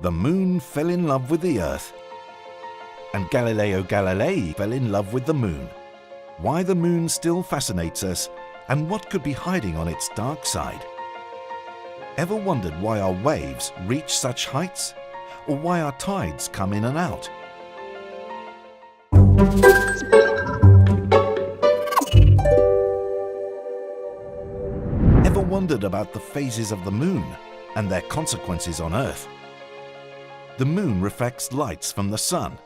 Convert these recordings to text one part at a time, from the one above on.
The moon fell in love with the Earth, and Galileo Galilei fell in love with the moon. Why the moon still fascinates us, and what could be hiding on its dark side. Ever wondered why our waves reach such heights, or why our tides come in and out? Ever wondered about the phases of the moon and their consequences on Earth? The moon reflects lights from the sun,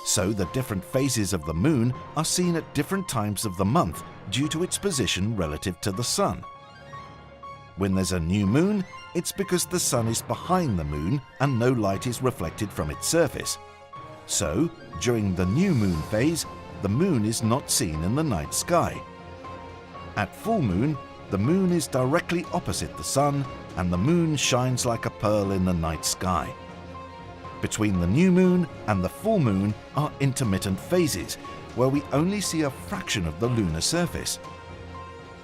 so the different phases of the moon are seen at different times of the month due to its position relative to the sun. When there's a new moon, it's because the sun is behind the moon and no light is reflected from its surface. So, during the new moon phase, the moon is not seen in the night sky. At full moon, the moon is directly opposite the sun and the moon shines like a pearl in the night sky. Between the new moon and the full moon are intermittent phases, where we only see a fraction of the lunar surface.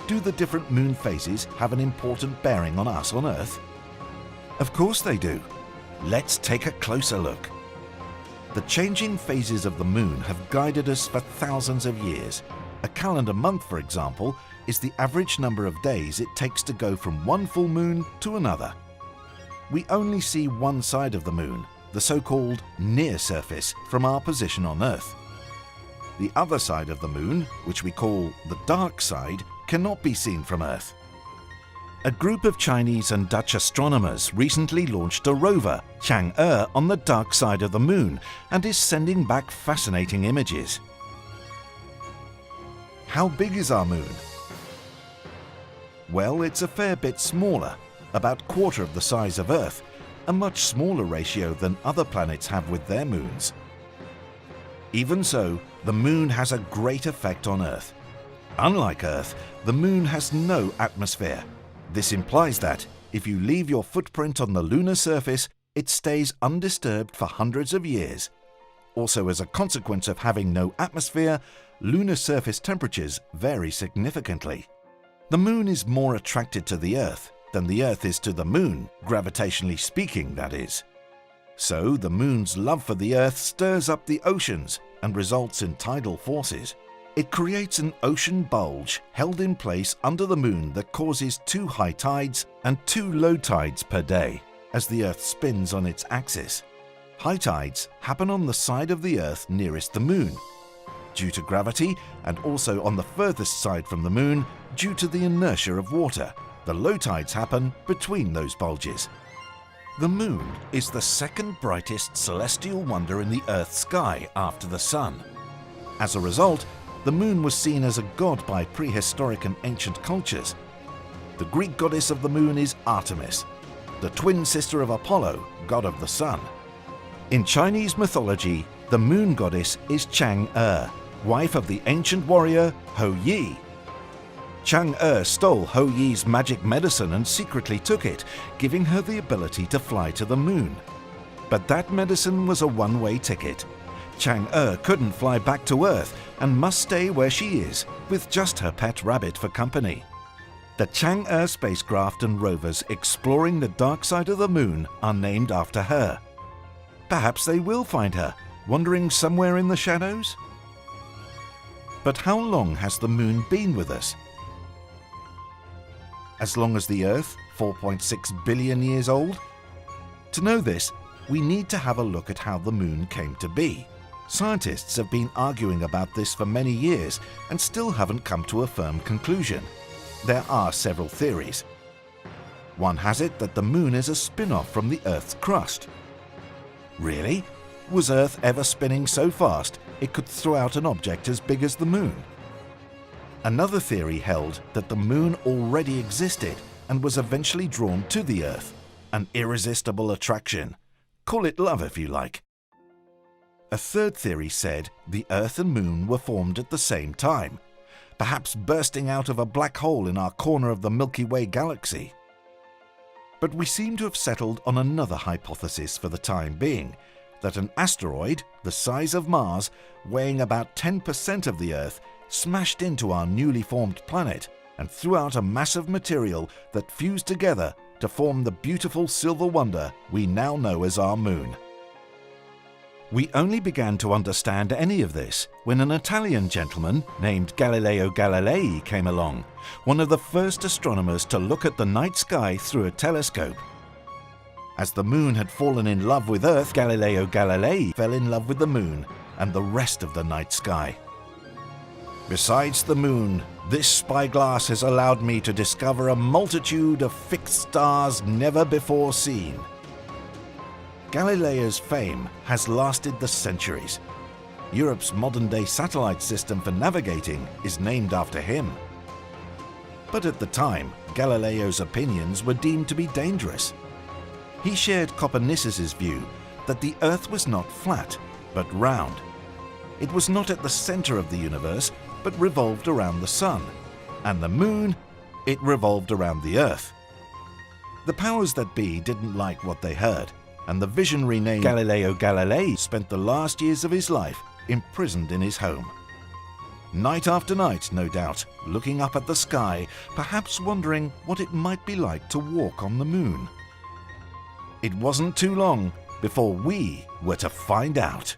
Do the different moon phases have an important bearing on us on Earth? Of course they do. Let's take a closer look. The changing phases of the moon have guided us for thousands of years. A calendar month, for example, is the average number of days it takes to go from one full moon to another. We only see one side of the moon, the so-called near surface, from our position on Earth. The other side of the moon, which we call the dark side, cannot be seen from Earth. A group of Chinese and Dutch astronomers recently launched a rover, Chang'e, on the dark side of the moon and is sending back fascinating images. How big is our moon? Well, it's a fair bit smaller, about quarter of the size of Earth, a much smaller ratio than other planets have with their moons. Even so, the moon has a great effect on Earth. Unlike Earth, the moon has no atmosphere. This implies that, if you leave your footprint on the lunar surface, it stays undisturbed for hundreds of years. Also, as a consequence of having no atmosphere, lunar surface temperatures vary significantly. The moon is more attracted to the Earth than the Earth is to the moon, gravitationally speaking, that is. So, the moon's love for the Earth stirs up the oceans and results in tidal forces. It creates an ocean bulge held in place under the moon that causes 2 high tides and 2 low tides per day as the Earth spins on its axis. High tides happen on the side of the Earth nearest the moon, due to gravity, and also on the furthest side from the moon due to the inertia of water. The low tides happen between those bulges. The moon is the second brightest celestial wonder in the Earth's sky after the sun. As a result, the moon was seen as a god by prehistoric and ancient cultures. The Greek goddess of the moon is Artemis, the twin sister of Apollo, god of the sun. In Chinese mythology, the moon goddess is Chang'e, wife of the ancient warrior Hou Yi. Chang'e stole Hou Yi's magic medicine and secretly took it, giving her the ability to fly to the moon. But that medicine was a one-way ticket. Chang'e couldn't fly back to Earth and must stay where she is, with just her pet rabbit for company. The Chang'e spacecraft and rovers exploring the dark side of the moon are named after her. Perhaps they will find her, wandering somewhere in the shadows? But how long has the moon been with us? As long as the Earth, 4.6 billion years old? To know this, we need to have a look at how the moon came to be. Scientists have been arguing about this for many years and still haven't come to a firm conclusion. There are several theories. One has it that the moon is a spin-off from the Earth's crust. Really? Was Earth ever spinning so fast it could throw out an object as big as the moon? Another theory held that the moon already existed and was eventually drawn to the Earth, an irresistible attraction. Call it love if you like. A third theory said the Earth and Moon were formed at the same time, perhaps bursting out of a black hole in our corner of the Milky Way galaxy. But we seem to have settled on another hypothesis for the time being, that an asteroid, the size of Mars, weighing about 10% of the Earth, smashed into our newly formed planet and threw out a mass of material that fused together to form the beautiful silver wonder we now know as our moon. We only began to understand any of this when an Italian gentleman named Galileo Galilei came along, one of the first astronomers to look at the night sky through a telescope. As the moon had fallen in love with Earth, Galileo Galilei fell in love with the moon and the rest of the night sky. Besides the moon, this spyglass has allowed me to discover a multitude of fixed stars never before seen. Galileo's fame has lasted the centuries. Europe's modern-day satellite system for navigating is named after him. But at the time, Galileo's opinions were deemed to be dangerous. He shared Copernicus's view that the Earth was not flat, but round. It was not at the center of the universe, but revolved around the sun. And the moon, it revolved around the Earth. The powers that be didn't like what they heard, and the visionary named Galileo Galilei spent the last years of his life imprisoned in his home. Night after night, no doubt, looking up at the sky, perhaps wondering what it might be like to walk on the moon. It wasn't too long before we were to find out.